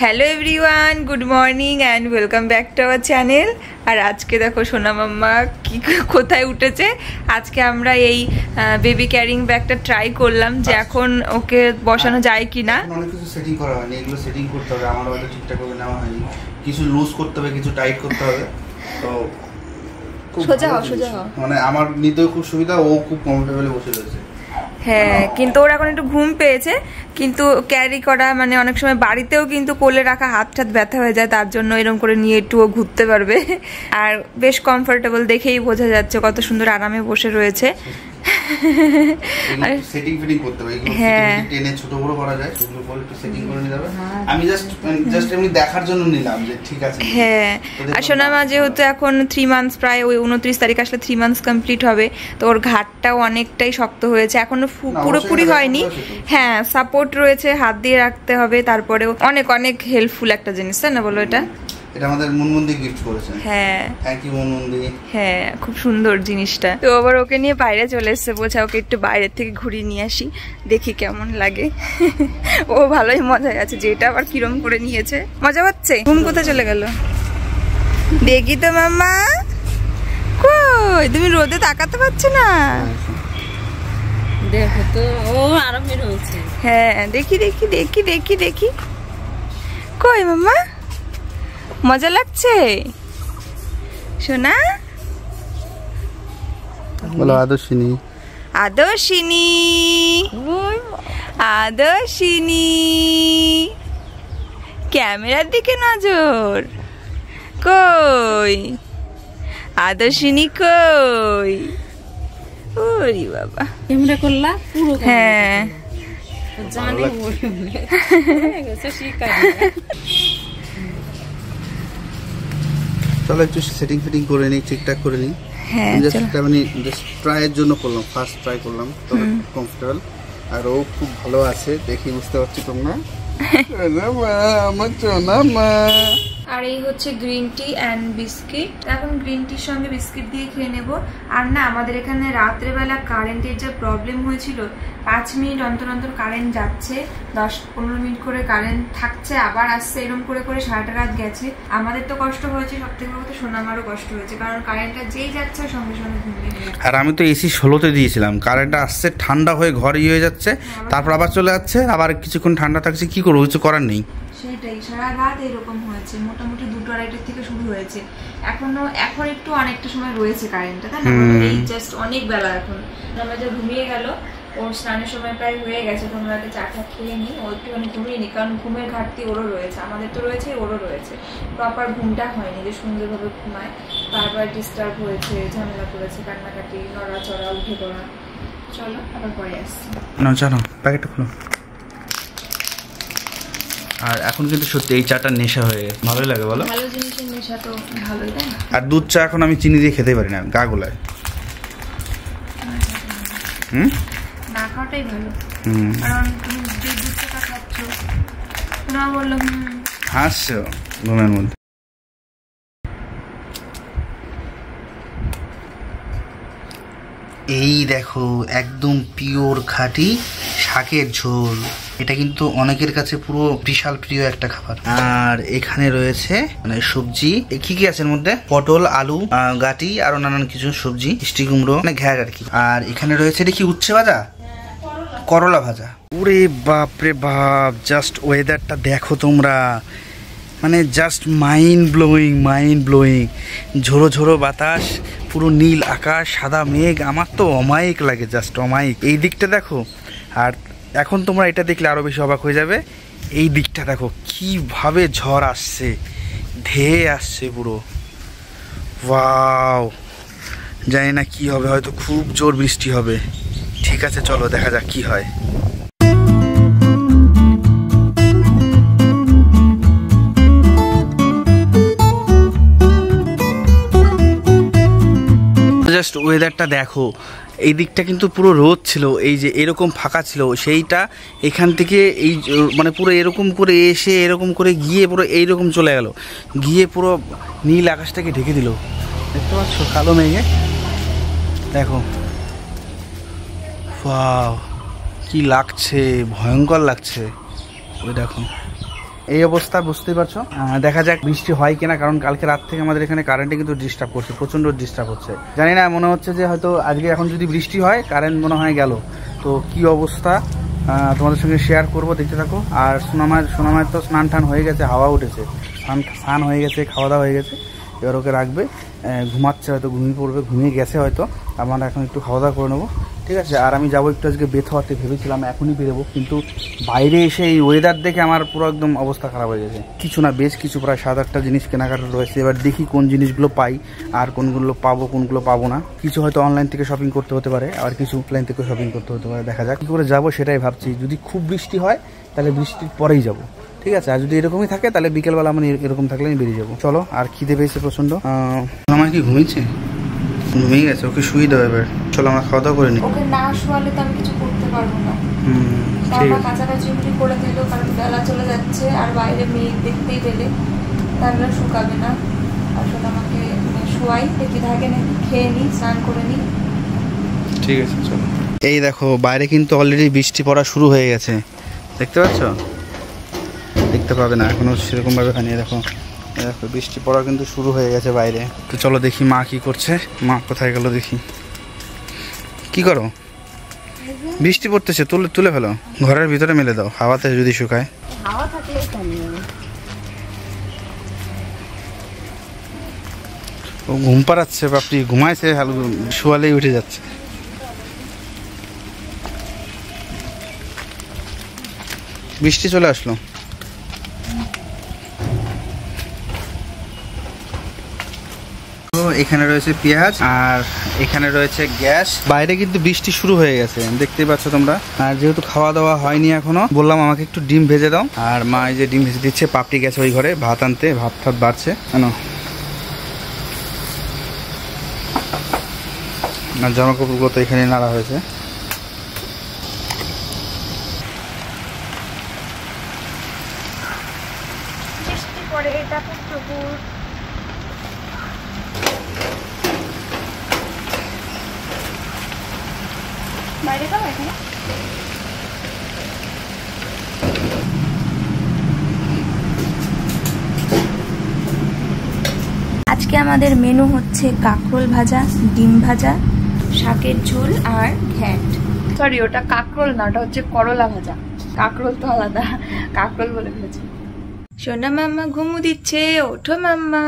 Hello everyone, good morning and welcome back to our channel. আর আজকে দেখো সোনা মাম্মা কি কোথায় উঠেছে। আজকে আমরা এই বেবি ক্যারিং ব্যাগটা ট্রাই করলাম যে এখন ওকে বসানো যায় কিনা। অনেক কিছু সেটিং করা হয়নি, এগুলো সেটিং করতে হবে। আমার হয়তো ঠিকঠাক করে নেওয়া হয়নি, কিছু লুজ করতে হবে, কিছু টাইট করতে হবে। তো সোজা হও মানে আমার নিতেও খুব সুবিধা, ও খুব কমফোর্টেবলি বসে রয়েছে। হ্যাঁ, কিন্তু ওর এখন একটু ঘুম পেয়েছে, কিন্তু ক্যারি করা মানে অনেক সময় বাড়িতেও কিন্তু কোলে রাখা হাত ব্যথা হয়ে যায়, তার জন্য এরকম করে নিয়ে একটু ও ঘুরতে পারবে। আর বেশ কমফোর্টেবল, দেখেই বোঝা যাচ্ছে কত সুন্দর আরামে বসে রয়েছে। সেটিং ফিটিং করতে হবে, এগুলো টেনে ছোট বড় করা যায়, সেগুলো পরে একটু সেটিং করে নিতে হবে। আমি জাস্ট এমনি দেখার জন্য নিলাম যে ঠিক আছে। হ্যাঁ, আর সোনা মা যেহেতু এখন 3 মান্থস, প্রায় ওই 29 তারিখ আসলে 3 মান্থস কমপ্লিট হবে, তো ওর ঘাটটাও অনেকটাই শক্ত হয়েছে, এখনো পুরোপুরি হয়নি। হ্যাঁ, সাপোর্ট রয়েছে, হাত দিয়ে রাখতে হবে। তারপরেও অনেক অনেক হেল্পফুল একটা জিনিস, তাই না বলো? এটা আমাদের মুনমুন্দি গিফট করেছেন। হ্যাঁ, থ্যাংক ইউ মুনমুন্দি। হ্যাঁ, খুব সুন্দর জিনিসটা। তো আবার ওকে নিয়ে বাইরে চলে এসেছে, বলছে ওকে একটু বাইরের থেকে ঘুরিয়ে নিয়ে আসি, দেখি কেমন লাগে। ও ভালোই মজা আছে, যেটা আবার কিরম করে নিয়েছে, মজা পাচ্ছে। ঘুম কোথায় চলে গেল দেখি তো মাম্মা। কই তুমি রোদে তাকাতে পারছো না? দেখো তো, ও আরামে রয়েছে। হ্যাঁ, দেখি দেখি দেখি দেখি দেখি। কই মাম্মা, মজা লাগছে সোনা? বলো আদর্শিনী। আদর্শিনী, আদর্শিনী, ক্যামেরার দিকে নজর। কই আদর্শিনী, কই? ওরে বাবা, ক্যামেরা করলা পুরো? হ্যাঁ, জানি চলো একটু সেটিং ফিটিং করে নিই, ঠিকঠাক করে নিই। হ্যাঁ, মানে জাস্ট ট্রাইয়ের জন্য করলাম, ফার্স্ট ট্রাই করলাম, তবে কমফোর্টেবল। আর ও খুব ভালো আছে, দেখি বুঝতে পারছি তোমরা। আমার সোনা মা। আর এই হচ্ছে গ্রিন টি অ্যান্ড বিস্কিট। এখন গ্রিন টির সঙ্গে বিস্কিট দিয়ে খেয়ে নেব। আর না, আমাদের এখানে রাত্রেবেলা কারেন্টের যা প্রবলেম হয়েছিল, 5 মিনিট অন্তর অন্তর কারেন্ট যাচ্ছে, 10-15 মিনিট করে কারেন্ট থাকছে, আবার আসছে, এরকম করে করে সারাটা রাত গেছে। আমাদের তো কষ্ট হয়েছে, সব থেকে বড় সোনামারও কষ্ট হয়েছে, কারণ কারেন্টটা যেই যাচ্ছে সঙ্গে সঙ্গে ঘুমিয়ে গেছে। আর আমি তো এসি 16তে দিয়েছিলাম, কারেন্টটা আসছে, ঠান্ডা হয়ে ঘর হয়ে যাচ্ছে, তারপর আবার চলে যাচ্ছে, আবার কিছুক্ষণ ঠান্ডা থাকছে, কি করবো, কিছু করার নেই। সেটাই, সারা রাত এরকম হয়েছে, মোটামুটি 2-2:30 থেকে শুরু হয়েছে। এখন একটু অনেকটা সময় রয়েছে কারেন্টটা, তাই না? এই জাস্ট অনেক বেলা, এখন আমরা যা ঘুমিয়ে গেল, ওর স্নানের সময় প্রায় হয়ে গেছে, তোমরা চা খেয়ে নিই, ও একটুখানি ঘুমিয়ে নিই, কারণ ঘুমের ঘাটতি ওরও রয়েছে, আমাদের তো রয়েছে, ওরও রয়েছে। প্রপার ঘুমটা হয়নি যে সুন্দরভাবে ঘুমায়, বারবার ডিস্টার্ব হয়েছে, ঝামেলা করেছে, কান্নাকাটি, নড়াচড়া, উঠে পড়া। চলো আবার পরে আসছি। না জানো, প্যাকেটটা খুলো। আর এখন কিন্তু সত্যি এই চাটা নেশা হয়ে গেছে, ভালোই লাগে বলো? ভালো জিনিসের নেশা তো ভালোই, তাই না? আর দুধ চা এখন আমি চিনি দিয়ে খেতে পারি না, গা গোলায়। না খাওয়াটাই ভালো, কারণ তুমি যে দুধ চা খাচ্ছ, না বললো হাসছো ঘুমের মধ্যে। এই দেখো, একদম পিওর খাঁটি শাকের ঝোল। এটা কিন্তু অনেকের কাছে পুরো বিশাল প্রিয় একটা খাবার। আর এখানে রয়েছে মানে সবজি, কি কি আছে এর মধ্যে? পটল, আলু, গাটি, আরো নানান কিছু সবজি, মিষ্টি কুমড়ো, মানে ঘ্যাট আর কি। আর এখানে রয়েছে এটা কি, উচ্ছে ভাজা, করলা ভাজা। ওরে বাপরে বাপ, জাস্ট ওয়েদারটা দেখো তোমরা, মানে জাস্ট মাইন্ড ব্লোয়িং। ঝোড়ো ঝোড়ো বাতাস, পুরো নীল আকাশ, সাদা মেঘ, আমার তো অমায়িক লাগে, জাস্ট অমায়িক। এই দিকটা দেখো, আর এখন তোমরা এটা দেখলে আরো বেশি অবাক হয়ে যাবে। এই দিকটা দেখো কিভাবে ঝড় আসছে, ধেয়ে আসছে পুরো। ওয়াও, জানি না কি হবে, হয়তো খুব জোর বৃষ্টি হবে। ঠিক আছে, চলো দেখা যাক কি হয়। জাস্ট ওয়েদারটা দেখো, এই দিকটা কিন্তু পুরো রোদ ছিল, এই যে এরকম ফাঁকা ছিল, সেইটা এখান থেকে এই মানে পুরো এরকম করে এসে এরকম করে গিয়ে পুরো এইরকম চলে গেল, গিয়ে পুরো নীল আকাশটাকে ঢেকে দিল। দেখতে পাচ্ছ কালো মেঘে, দেখো ওয়াও কি লাগছে, ভয়ঙ্কর লাগছে। ওই দেখো এই অবস্থা বুঝতেই পারছো। দেখা যাক বৃষ্টি হয় কিনা, কারণ কালকে রাত থেকে আমাদের এখানে কারেন্টে কিন্তু ডিস্টার্ব করছে, প্রচণ্ড ডিস্টার্ব হচ্ছে। জানি না, মনে হচ্ছে যে হয়তো আজকে এখন যদি বৃষ্টি হয় কারেন্ট মনে হয় গেল। তো কি অবস্থা তোমাদের সঙ্গে শেয়ার করব, দেখতে থাকো। আর সোনামায়ের তো স্নান টান হয়ে গেছে, হাওয়া উঠেছে, স্নান হয়ে গেছে, খাওয়া দাওয়া হয়ে গেছে। এবার ওকে রাখবে, ঘুমাচ্ছে হয়তো, ঘুমিয়ে পড়বে, ঘুমিয়ে গেছে হয়তো। আমরা এখন একটু খাওয়া দাওয়া করে নেবো, ঠিক আছে। আর আমি যাবো একটু আজকে বেথুয়াতে, ভেবেছিলাম এখনই বেরোবো, কিন্তু বাইরে এসে এই ওয়েদার দেখে আমার পুরো একদম অবস্থা খারাপ হয়ে গেছে। কিছু না, বেশ কিছু প্রায় 7-8টা জিনিস কেনাকাটা রয়েছে। এবার দেখি কোন জিনিসগুলো পাই আর কোনগুলো পাবো, কোনগুলো পাবো না। কিছু হয়তো অনলাইন থেকে শপিং করতে হতে পারে, আর কিছু অফলাইন থেকে শপিং করতে হতে পারে। দেখা যাক কী করে যাবো, সেটাই ভাবছি। যদি খুব বৃষ্টি হয় তাহলে বৃষ্টির পরেই যাবো, ঠিক আছে। আর যদি এরকমই থাকে তাহলে বিকেলবেলা আমি এরকম থাকলে আমি বেরিয়ে যাবো। চলো, আর খিদে পেয়েছে প্রচণ্ড। আমার কি ঘুমিয়েছে? ঘুমিয়ে গেছে, ওকে শুয়ে দেবো এবার। চলো আমরা খাওয়া দাওয়া করে নিই। ওকে না শোয়ালে তো আমি কিছু করতে পারবো না। কাছাকাছি করে দিল, কারণ বেলা চলে যাচ্ছে আর বাইরে মেয়ে দেখতেই পেলে তাহলে শুকাবে না। আসলে আমাকে শোয়াই, দেখি থাকে নাকি, খেয়ে নিই, স্নান করে নিই। ঠিক আছে চলো। এই দেখো বাইরে কিন্তু অলরেডি বৃষ্টি পড়া শুরু হয়ে গেছে, দেখতে পাচ্ছ? দেখতে পাবে না এখনো সেরকম ভাবে খানিয়ে। দেখো দেখো বৃষ্টি পড়া কিন্তু শুরু হয়ে গেছে বাইরে। তো চলো দেখি মা কি করছে। মা কোথায় গেল দেখি। কি করো? বৃষ্টি পড়তেছে, তুলে ফেলো, ঘরের ভিতরে মেলে দাও, হাওয়াতে যদি শুকায়। হাওয়া থাকলে ও ঘুম পাড়াচ্ছে বাপরি, ঘুমাইছে, শুয়ালেই উঠে যাচ্ছে। বৃষ্টি চলে আসলো। এখানে রয়েছে পেঁয়াজ আর এখানে রয়েছে গ্যাস। বাইরে কিন্তু বৃষ্টি শুরু হয়ে গেছে, দেখতেই পাচ্ছ তোমরা। আর যেহেতু খাওয়া দাওয়া হয়নি এখনো, বললাম আমাকে একটু ডিম ভেজে দাও। আর মা এই যে ডিম ভেজে দিচ্ছে। পাপড়ি গেছে ওই ঘরে ভাত আনতে, ভাত ঠাত বাড়ছে কেন। আর জামা কাপড়গুলো তো এখানে নাড়া হয়েছে। বৃষ্টি পড়ে, এটা পুকুর। বাইরে যাও এখানে। আজকে আমাদের মেনু হচ্ছে কাঁকরোল ভাজা, ডিম ভাজা, শাকের ঝোল আর ঘ্যাট। সরি, ওটা কাঁকরোল না, ওটা হচ্ছে করলা ভাজা। কাঁকরোল তো আলাদা, কাঁকরোল বলে ফেলেছি। সোনা মাম্মা ঘুমু দিচ্ছে, ওঠো মাম্মা।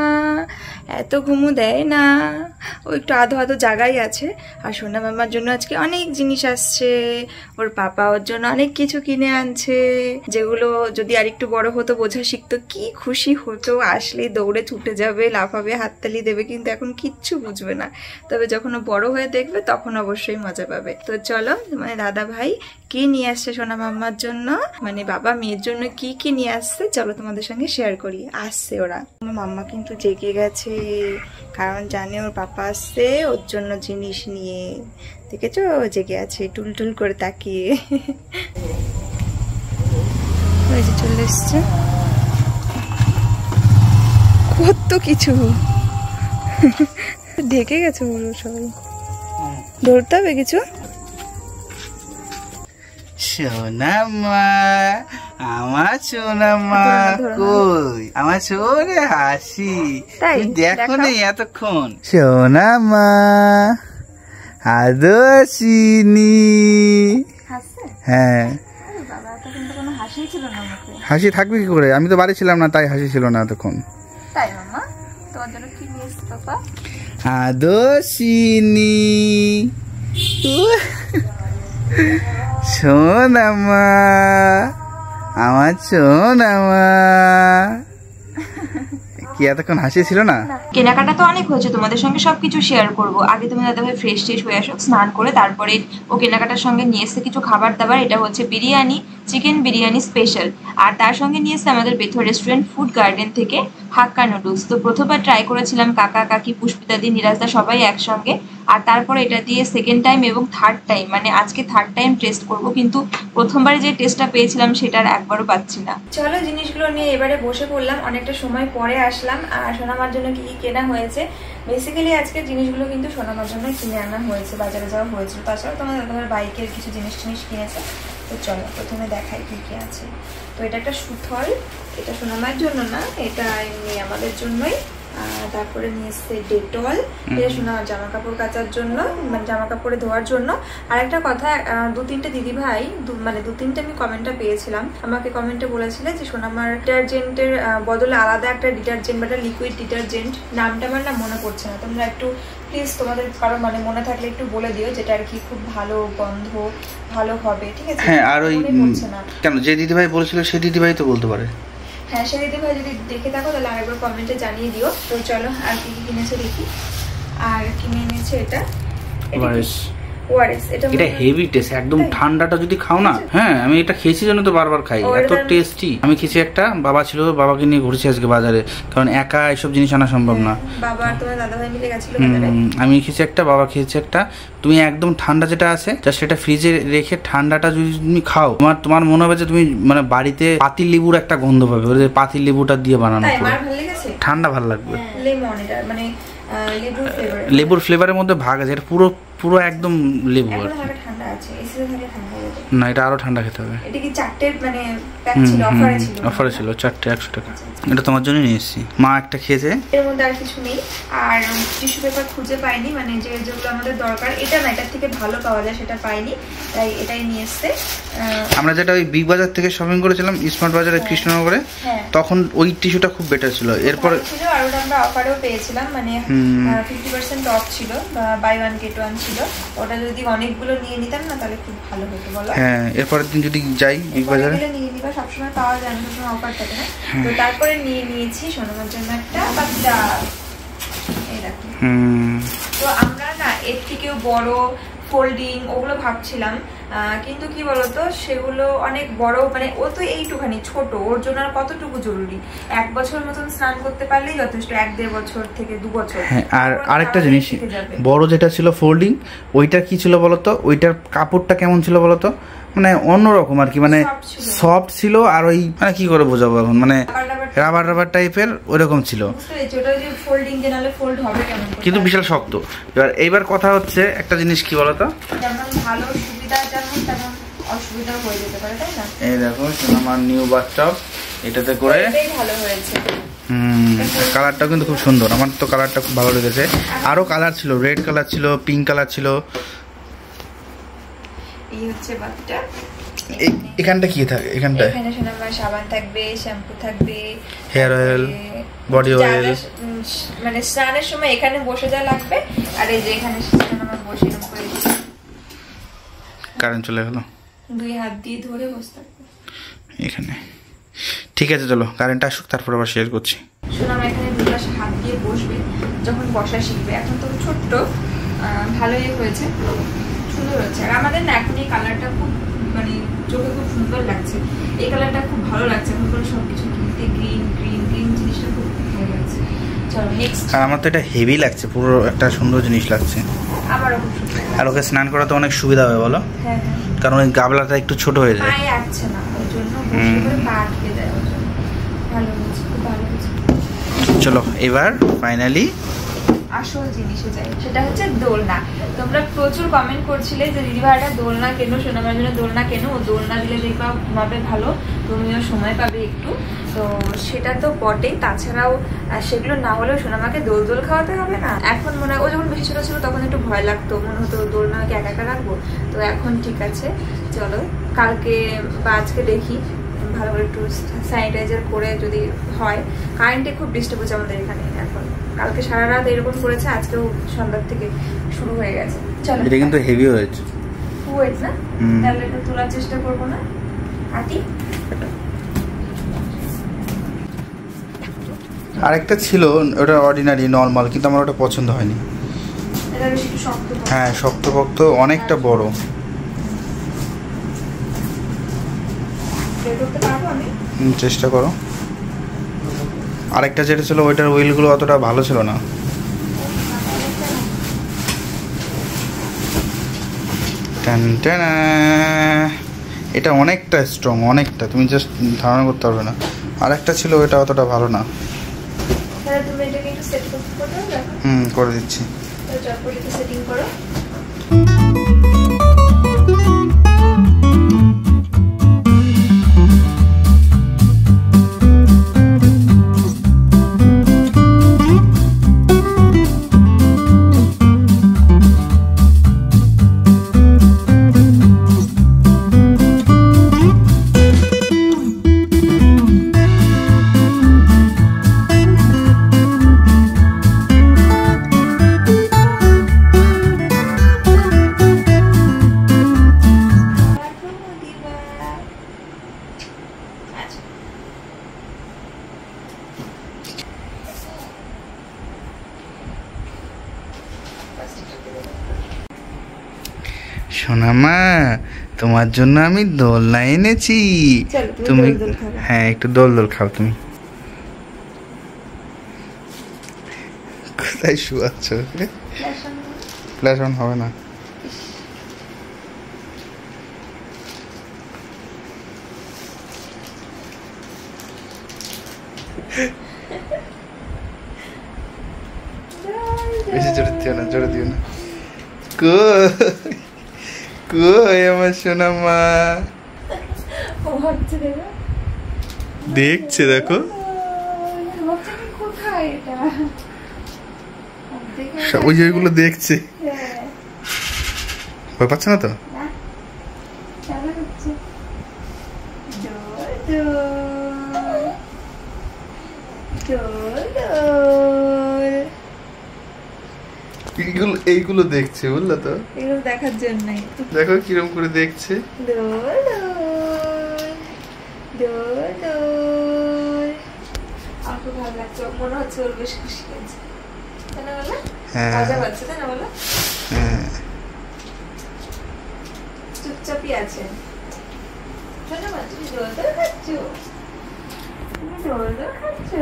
এত ঘুমু দেয় না, ও একটু আধো আধো জায়গায় আছে। আর সোনা মাম্মার জন্য আজকে অনেক জিনিস আসছে, ওর পাপা ওর জন্য অনেক কিছু কিনে আনছে, যেগুলো যদি আর একটু বড় হতো, বোঝা শিখতো, কি খুশি হতো। আসলেই দৌড়ে ছুটে যাবে, লাফাবে, হাততালি দেবে, কিন্তু এখন কিচ্ছু বুঝবে না। তবে যখন ও বড় হয়ে দেখবে তখন অবশ্যই মজা পাবে। তো চলো, মানে দাদা ভাই কি নিয়ে আসছে সোনা মাম্মার জন্য, মানে বাবা মেয়ের জন্য কি কি নিয়ে আসছে, চলো তোমাদের সঙ্গে শেয়ার করি। আসছে ওরা, আমার মাম্মা কিন্তু জেগে গেছে, কারণ জানে ওর পাপা আসছে ওর জন্য জিনিস নিয়ে। দেখেছো, জেগে আছে টুলটুল করে তাকিয়ে। ওই যে চলে এসছে, কত কিছু ঢেকে গেছে পুরো সবাই। ধরতে হবে কিছু। সোনামা, আমার সোনামা কই, আমার সোনে হাসি, দেখো না এতক্ষণ। সোনামা আদৌ আসিনি। হ্যাঁ, হাসি থাকবে কি করে, আমি তো বাড়ি ছিলাম না, তাই হাসি ছিল না এতক্ষণ। তাই মামা, তোমার জন্য কি নিয়ে এসছে পাপা? আদৌ আসিনি সোনামা, আমার সোনামা। কি এতক্ষণ হাসি ছিল না? কেনাকাটা তো অনেক হয়েছে, তোমাদের সঙ্গে সবকিছু শেয়ার করব। আগে তুমি দাদা ভাই ফ্রেশ ট্রেশ হয়ে আসো, স্নান করে তারপরে ও কেনাকাটার সঙ্গে নিয়ে এসছে কিছু খাবার দাবার। এটা হচ্ছে বিরিয়ানি, চিকেন বিরিয়ানি স্পেশাল। আর তার সঙ্গে নিয়ে এসছে আমাদের বেথুয়া রেস্টুরেন্ট ফুড গার্ডেন থেকে হাক্কা নুডলস। তো প্রথমবার ট্রাই করেছিলাম কাকা কাকি পুষ্পিতাদি নিরাজদা সবাই একসঙ্গে, আর তারপরে এটা দিয়ে সেকেন্ড টাইম এবং থার্ড টাইম, মানে আজকে থার্ড টাইম টেস্ট করব। কিন্তু প্রথমবারে যে টেস্টটা পেয়েছিলাম সেটা আর একবারও পাচ্ছি না। চলো জিনিসগুলো নিয়ে এবারে বসে পড়লাম, অনেকটা সময় পরে আসলাম। আর সোনামার জন্য কি কি কেনা হয়েছে, বেসিক্যালি আজকে জিনিসগুলো কিন্তু সোনামার জন্য কিনে আনা হয়েছে, বাজারে যাওয়া হয়েছিল। তাছাড়াও তোমার দাদাভাইয়ের বাইকের কিছু জিনিস কিনেছে, তো চলো প্রথমে দেখাই কি কি আছে। তো এটা একটা সুথল, এটা সোনামার জন্য না, এটা এমনি আমাদের জন্যই। তারপরে নিয়ে এসছে ডেটল, এটা সোনার জামা কাপড় কাচার জন্য, মানে জামা কাপড়ে ধোয়ার জন্য। আর একটা কথা, 2-3টে দিদি ভাই মানে 2-3টে আমি কমেন্টটা পেয়েছিলাম, আমাকে কমেন্টে বলেছিলে যে সোনামার ডিটারজেন্টের বদলে আলাদা একটা ডিটারজেন্ট বা লিকুইড ডিটারজেন্ট, নামটা আমার না মনে পড়ছে না, তোমরা একটু প্লিজ তোমাদের কারো মানে মনে থাকলে একটু বলে দিও, যেটা আর কি খুব ভালো গন্ধ ভালো হবে, ঠিক আছে? হ্যাঁ, আর ওই কেন যে দিদিভাই বলেছিল সেই দিদিভাই তো বলতে পারে। হ্যাঁ, সেই দিদিভাই যদি দেখে থাকো তাহলে আরেকবার কমেন্টে জানিয়ে দিও। তো চলো আর কি কি কিনেছে দেখি। আর কিনে এনেছে এটা ওআরএস, এটা হেভি টেস্ট, একদম ঠান্ডাটা যদি খাও না। হ্যাঁ, আমি এটা খেয়েছি জন্য তো বারবার খাই, এত টেস্টি। আমি খেয়েছি একটা, বাবা ছিল, বাবাকে নিয়ে ঘুরছি আজকে বাজারে, কারণ একা এইসব জিনিস আনা সম্ভব না। বাবা আর তোমার দাদা ভাই মিলে গেছিল। আমি খেয়েছি একটা, বাবা খেয়েছে একটা। তুমি একদম ঠান্ডা যেটা আছে জাস্ট সেটা ফ্রিজে রেখে ঠান্ডাটা যদি তুমি খাও, তোমার মনে হবে যে তুমি মানে বাড়িতে পাতিল লেবুর একটা গন্ধ পাবে, ওই যে পাতিল লেবুটা দিয়ে বানানো, ঠান্ডা ভালো লাগবে। লেমন, এটা মানে লেবুর ফ্লেভারের মধ্যে ভাগ আছে, এটা পুরো পুরো একদম লেবু। ঠান্ডা আছে, এসিতে থাকলে ঠান্ডা হয়ে যাবে না, এটা আরো ঠান্ডা খেতে হবে। এটা কি 4টে মানে প্যাক ছিল, অফারে ছিল 4টে 100 টাকা। এটা তোমার জন্য নিয়ে এসেছি, মা একটা খেয়েছে। এর মধ্যে আর কিছু নেই, আর টিস্যু পেপার খুঁজে পাইনি, মানে যেগুলো আমাদের দরকার, এটা না এটার থেকে ভালো পাওয়া যায় সেটা পাইনি, তাই এটাই নিয়ে এসছে। আমরা যেটা ওই বিগ বাজার থেকে শপিং করেছিলাম স্মার্ট বাজারে কৃষ্ণনগরে, তখন ওই টিস্যুটা খুব বেটার ছিল। এরপর ছিল আর ওটা আমরা অফারেও পেয়েছিলাম, মানে 50% অফ ছিল, বাই 1 গেট 1 ছিল। ওটা যদি অনেকগুলো নিয়ে নিতাম না তাহলে খুব ভালো হতো, বলো? হ্যাঁ, এরপরের দিন যদি যাই বিগ বাজারে নিয়ে নিবা, সবসময় পাওয়া যায় না, সবসময় অফার থাকে না। তো তারপরে নিয়ে নিয়েছি সোনামার জন্য একটা বাচ্চা, এই দেখো। তো আমরা না এর থেকেও বড় ফোল্ডিং ওগুলো ভাবছিলাম, কিন্তু কি বলতো সেগুলো অনেক বড়, মানে ও তো এইটুখানি ছোট, ওর জন্য আর কতটুকু জরুরি? 1 বছর মতন স্নান করতে পারলেই যথেষ্ট, 1-1.5 বছর থেকে 2 বছর। হ্যাঁ, আর আরেকটা জিনিস, বড় যেটা ছিল ফোল্ডিং, ওইটা কি ছিল বলতো, ওইটার কাপড়টা কেমন ছিল বলতো, মানে অন্যরকম আর কি, মানে সফট ছিল, আর ওই মানে কি করে বোঝাবো এখন, মানে রাবার টাইপের ওইরকম ছিল, কিন্তু বিশাল শক্ত। এইবার কথা হচ্ছে একটা জিনিস কি বলতো, এই দেখো আমার নিউ বাথটব, এটাতে করে কালারটাও কিন্তু খুব সুন্দর, আমার তো কালারটা খুব ভালো লেগেছে। আরো কালার ছিল, রেড কালার ছিল, পিঙ্ক কালার ছিল। এখানটা কি থাকে? এখানে সাবান থাকবে, শ্যাম্পু থাকবে, হেয়ার অয়েল, বডি অয়েল, মানে স্নানের সময় এখানে বসে যা লাগবে। আর এই যে এখানে বসে কারেন্ট চলে গেল, 2 হাত দিয়ে ধরে বসে থাকবে এখানে। ঠিক আছে, চলো কারেন্ট আসুক, তারপর আবার শেয়ার করছি। সোনাম এখানে 2 পাশে হাত দিয়ে বসবে যখন বসা শিখবে। এখন তো ছোট্ট, ভালোই হয়েছে, সুন্দর হচ্ছে। আর আমাদের না এখন এই কালারটা খুব মানে চোখে খুব সুন্দর লাগছে, এই কালারটা খুব ভালো লাগছে। এখন করে সবকিছু কিনতে গ্রিন গ্রিন গ্রিন জিনিসটা খুব ভালো লাগছে। চলো নেক্সট। আর আমার তো এটা হেভি লাগছে, পুরো একটা সুন্দর জিনিস লাগছে। আমারও খুব সুন্দর। আর ওকে স্নান করাতে অনেক সুবিধা হবে, বলো? হ্যাঁ, কারণ ওই গাবলাটা একটু ছোট হয়ে যায়, পায়ে আসছে না, ওই জন্য বসে করে পা আটকে যায়, ওই জন্য ভালো হচ্ছে, খুব ভালো হচ্ছে। চলো এবার ফাইনালি আসল জিনিসে যাই, সেটা হচ্ছে দোলনা। তোমরা প্রচুর কমেন্ট করছিলে যে দিদিভাইটা দোলনা কেন, সোনামার জন্য দোলনা কেন, ও দোলনা দিলে দেখবা ঘুমাবে ভালো, তুমিও সময় পাবে একটু। তো সেটা তো বটেই, তাছাড়াও সেগুলো না হলেও সোনামাকে দোল খাওয়াতে হবে না। এখন মনে হয়, ও যখন বেশি ছোট ছিল তখন একটু ভয় লাগতো, মনে হতো দোলনাকে একা একা রাখবো। তো এখন ঠিক আছে, চলো কালকে বা আজকে দেখি ভালো করে একটু স্যানিটাইজার করে যদি হয়। কারেন্টে খুব ডিস্টার্ব হচ্ছে আমাদের এখানে এখন, কালকে সারা রাত এরকম করেছে, আজকেও সন্ধ্যার থেকে শুরু হয়ে গেছে। চলো, এটা কিন্তু হেভি হয়েছে, ওয়েট না, তাহলে একটু তোলার চেষ্টা করবো না হাতি। আরেকটা ছিল ওটা অর্ডিনারি নর্মাল, কিন্তু আমার ওটা পছন্দ হয়নি। এটা বেশ একটু শক্ত, হ্যাঁ শক্তপোক্ত, অনেকটা বড়। চেষ্টা করো। আরেকটা যেটা ছিল ওইটার হুইলগুলো অতটা ভালো ছিল না। এটা অনেকটা স্ট্রং, অনেকটা, তুমি জাস্ট ধারণা করতে পারবে না। আরেকটা ছিল ওইটা অতটা ভালো না। করে দিচ্ছি। সোনা মা, তোমার জন্য আমি দোলনা এনেছি। চলো, তুমি দোল খাবে। হ্যাঁ, একটু দোল দোল খাও তুমি। কোথায় শুয়াচ্ছ? ফ্ল্যাশ অন হবে না। বেশি জোরে দিও না, জোরে দিও না। কই আমার সোনা মা? ও ভাবছে দেখো, দেখছে, দেখো ভাবছে কি কোথায় এটা? ওই যে ওইগুলো দেখছে। হ্যাঁ, ভয় পাচ্ছে না তো? না, খেলা হচ্ছে। দোল দোল, দোল দোল। এইগুলো দেখছে, বুঝলো তো? এগুলো দেখার জন্যই। দেখো কিরম করে দেখছে। দোল দোল, দোল দোল। আমার খুব ভালো লাগছে, মনে হচ্ছে ওর বেশ খুশি হয়েছে, তাই না বলো? হ্যাঁ। মজা পাচ্ছে, তাই না বলো? হ্যাঁ। চুপচাপই আছে। শোনো মা, তুমি দোল দোল খাচ্ছ? তুমি দোল দোল খাচ্ছ?